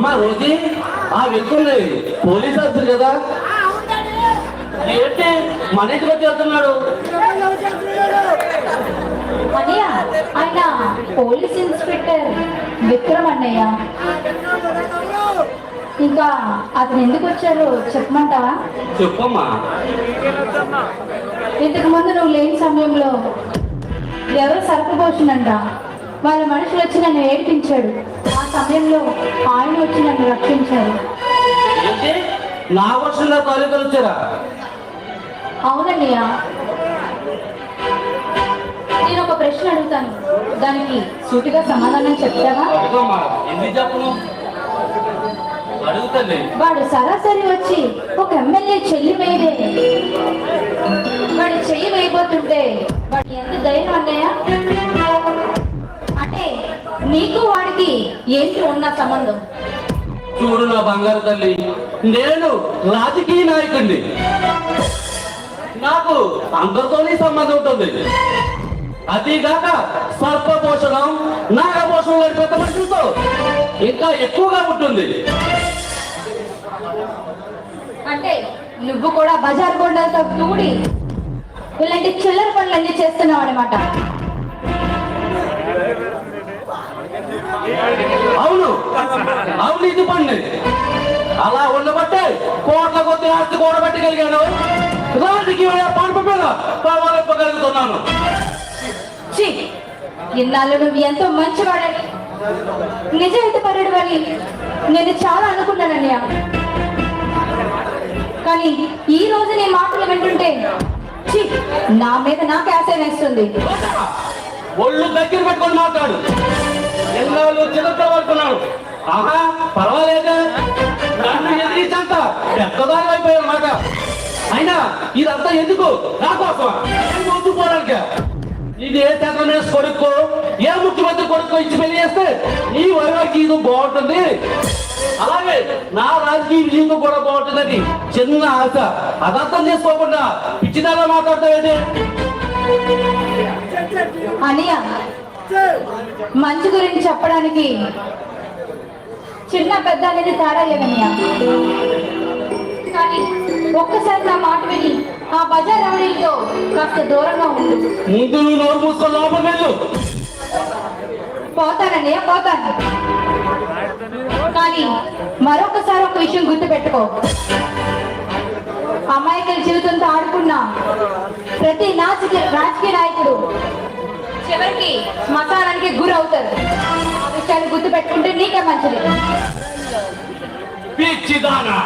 అమ్మా రోజీ ఆ వ్యక్తుల్ని పోలీసు ఆఫీసర్ కదా ఏంటి మన ఇంటికి వచ్చి వెళ్తున్నాడు? అన్నయ్య ఆయన పోలీస్ ఇన్స్పెక్టర్ విక్రమ్ అన్నయ్య. ఇంకా అతను ఎందుకు వచ్చారో చెప్పమంటావా? చెప్పమ్మా. ఇంతకు ముందు నువ్వు లేని సమయంలో ఎవరో సరుకు పోషినంట. వాళ్ళ మనుషులు వచ్చి నన్ను ఏడిపించాడు. ఆ సమయంలో ఆయన వచ్చి నన్ను రక్షించారు. నా వర్షంలో తాలూకాలు వచ్చారా? అవునన్నయ్య. నేను ఒక ప్రశ్న అడుగుతాను, దానికి సూటిగా సమాధానం చెప్తావా? ఎందుకు చెప్పను? అడుగుతాను. వాడు సరాసరి వచ్చి ఒక ఎమ్మెల్యే చెల్లి మీదే వాడు చెయ్యి వేయబోతుంటే వాడు ఎంత ధైర్యం అన్నయ్య? అంటే నీకు వాడికి ఏంటి ఉన్న సంబంధం? చూడు నా బంగారు తల్లి, నేను రాజకీయ నాయకుడిని. నాకు అందరితోనే సంబంధం ఉంటుంది. అదిగాక సర్పపోషణం నాగపోషణం లాంటి పెద్ద మనుషులతో ఇంకా ఎక్కువగా ఉంటుంది. అంటే నువ్వు కూడా బజార్ గొండలతో కూడి ఇలాంటి చిల్లర పనులన్నీ చేస్తున్నావు అనమాట. అవును అవును, ఇది పండి అలా ఉండబట్టే కోట్ల కొద్ది ఆస్తి కూడబెట్టగలిగాను. రాజకీయ పాల్పగలుగుతున్నాను. ఇన్నాళ్ళు నువ్వు ఎంతో మంచివాడని, నిజాయితీ పరుడు అని నేను చాలా అనుకున్నానన్నయ్య. కానీ ఈ రోజు నీ మాటలు వింటుంటే నా మీద నాకే ఆశ వేస్తుంది. ఒళ్ళు దగ్గర పెట్టుకొని మాట్లాడు. ఎన్నాళ్ళు చిన్నతో పడుతున్నాడు. ఆహా పర్వాలేదా, నన్ను ఎదిరించంత పెద్దదాని అయిపోయాను మాట. అయినా ఇదంతా ఎందుకు? నా కోసం పోవడానికి. ఇది ఏ చంద్రమేష్ కొడుకు, ఏ ముఖ్యమంత్రి కొడుకు ఇచ్చి పెళ్లి చేస్తే ఈ వైవాహిక జీవితం బాగుంటుంది, అలాగే నా రాజకీయ జీవితం కూడా బాగుంటుందని చిన్న ఆశ. అదర్థం చేసుకోకుండా పిచ్చిదాగా మాట్లాడతావేంటి? అనియా, మంచి గురించి చెప్పడానికి చిన్న పెద్ద అనేది తేడా లేదనియా. కానీ ఒక్కసారి నా మాట విని ఆ బజార్ రమణీలతో కాస్త దూరంగా ఉండు. ముందు నువ్వు నోరు మూసుకొని లోపల వెళ్ళు. పోతానన్నయ్య, పోతాను. కానీ మరొకసారి ఒక విషయం గుర్తుపెట్టుకో, అమాయకుల జీవితంతో ఆడుకున్న ప్రతి రాజకీయ నాయకుడు చివరికి శ్మశానానికి గురి అవుతారు. ఆ విషయాన్ని గుర్తు పెట్టుకుంటే నీకే మంచిది. పిచ్చిదానా,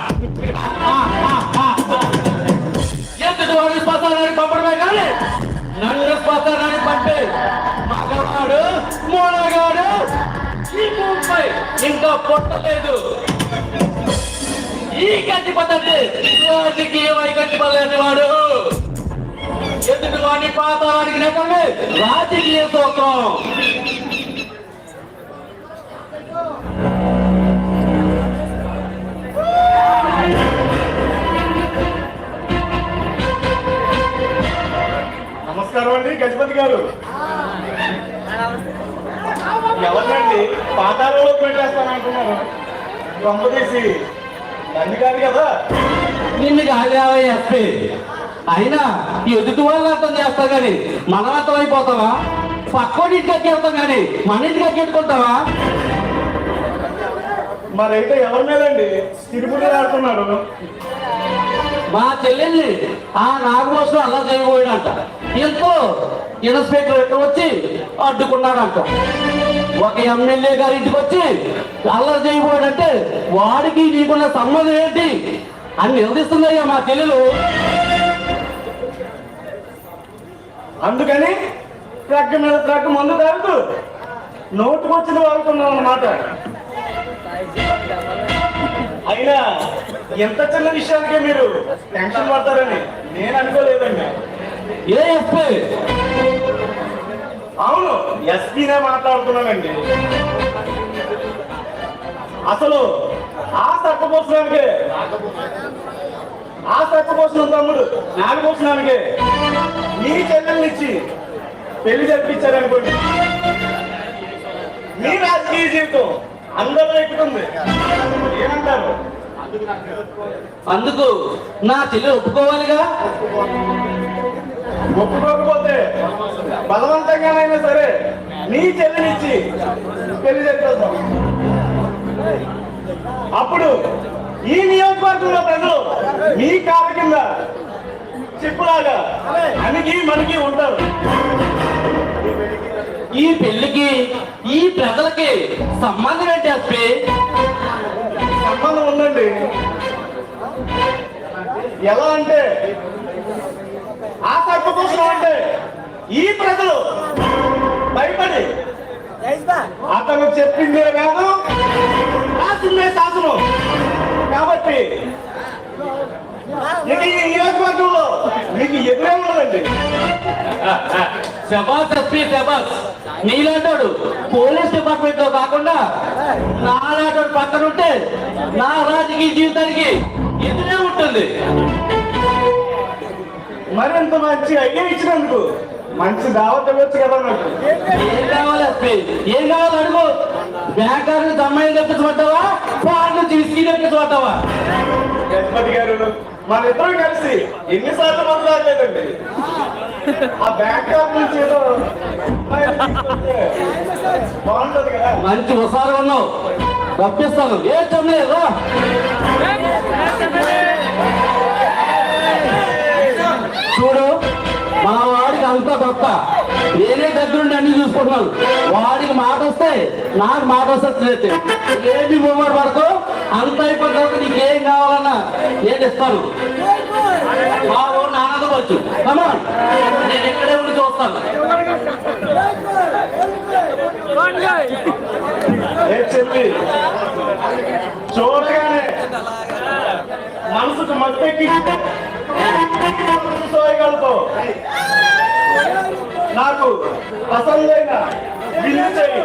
ఎందుకు వాడిని శ్మశానానికి పంపడమే కానీ నన్ను శ్మశానానికి పంపే మగవాడు మూలగాడు ఈ ముంపై ఇంకా పొట్టలేదు. ఈ గట్టి పద్ధతి రాజకీయ వైగట్టి పడలేని వాడు ఎందుకు వాడిని పాతానికి నెట్టండి రాజకీయ సూత్రం. నమస్కారం అండి గజపతి గారు. ఎవరినండి పాతాళంలో పెట్టేస్తానంటున్నారు? రొమ్మ తీసి నన్ను కాదు కదా. నిన్ను కాదు ఎస్పీ. అయినా ఎదుటి వాళ్ళు అర్థం చేస్తావు కానీ మనం అర్థం అయిపోతావా? పక్కోడి ఇంటికి వెళ్తాం కానీ మన ఇంటికి ఎక్కెట్టుకుంటావా? మరైతే ఎవరి మీదండి తిరుగుడు ఆడుతున్నారు? మా చెల్లెల్ని ఆ నాగభూషణం అలా చేయబోయాడంట. ఎంతో ఇన్స్పెక్టర్ ఇక్కడ వచ్చి అడ్డుకున్నాడంట. ఒక ఎమ్మెల్యే గారి ఇంటికి వచ్చి అల్లరి చేయబోయాడంటే వాడికి నీకున్న సంబంధం ఏంటి అని నిలదీస్తుందయ్యా మా చెల్లెలు. అందుకని ట్రక్ మీద ట్రక్ మందు తాగుతూ నోటుకొచ్చిన వాడుకున్నాం అన్నమాట. అయినా ఎంత చిన్న విషయానికే మీరు టెన్షన్ పడతారని నేను అనుకోలేదండి. ఏ ఎస్పీ? అవును, ఎస్పీనే మాట్లాడుతున్నానండి. అసలు ఆ సర్పపోషణం తమ్ముడు నాగపోషణానికి మీ చెల్లెల్నిచ్చి పెళ్లి జరిపించారనుకోండి, మీ రాజకీయ జీవితం అందరూ ఎక్కుతుంది. ఏమంటారు? అందుకు నా చెల్లి ఒప్పుకోవాలిగా. ఒప్పుకోకపోతే బలవంతంగానైనా సరే నీ చెల్లినిచ్చి పెళ్లి చేద్దాం. అప్పుడు ఈ నియోజకవర్గంలో ప్రజలు మీ కాళ్ళ కింద చెప్పులాగా అణిగి మణిగి ఉంటారు. ఈ పెళ్లికి ఈ ప్రజలకి సంబంధం ఏంటి అప్పి? సంబంధం ఉందండి. ఎలా అంటే ఆ తప్పు కోసం అంటే ఈ ప్రజలు భయపడి అతను చెప్పిందే వేదం, రాసిందే శాసనం. కాబట్టి ఇక ఈ నియోజకవర్గంలో మీకు ఎదురే ఉండదండి. శబాస్ ఎస్పీ శబాస్. నీలాంటాడు పోలీస్ డిపార్ట్మెంట్ లో కాకుండా నాలాంటాడు పక్కన ఉంటే నా రాజకీయ జీవితానికి ఎదురే ఉంటుంది. మరింత మంచి ఐడియా ఇచ్చినందుకు మంచి దావత్ ఇవ్వచ్చు కదా నాకు. ఏం కావాలి ఎస్పీ? ఏం కావాలి అడుగు. బ్యాంకర్ అమ్మాయిని తెప్పించమంటావా? ఫారెన్ నుంచి విస్కీ తెప్పించమంటావా? గజపతి గారు మన ఇద్దరం కలిసి ఎన్నిసార్లు మాట్లాడలేదండి. ఆ బ్యాంక్ నుంచి ఏదో బాగుంటది కదా. మంచి హుషారు ఉన్నావు, రప్పిస్తాను. ఏ చెప్పలేదు చూడు, మా వాడికి అంతా గొప్ప. నేనే దగ్గరుండి అన్ని చూసుకుంటున్నాను. వాడికి మాట వస్తే నాకు మాట వస్తుంది. ఏమి మూమెంట్ పడకు. అంత అయిపోయిన తర్వాత నీకేం కావాలన్నా నేను ఇస్తాను. మా ఊరిని ఆనందపరచు. కమాన్, నేను ఇక్కడే ఉండి చూస్తాను. ఏ చెప్పి చూడగానే మనసుకు మట్టెక్కి సోయగలతో నాకు పసందైన బిల్లు చేయి.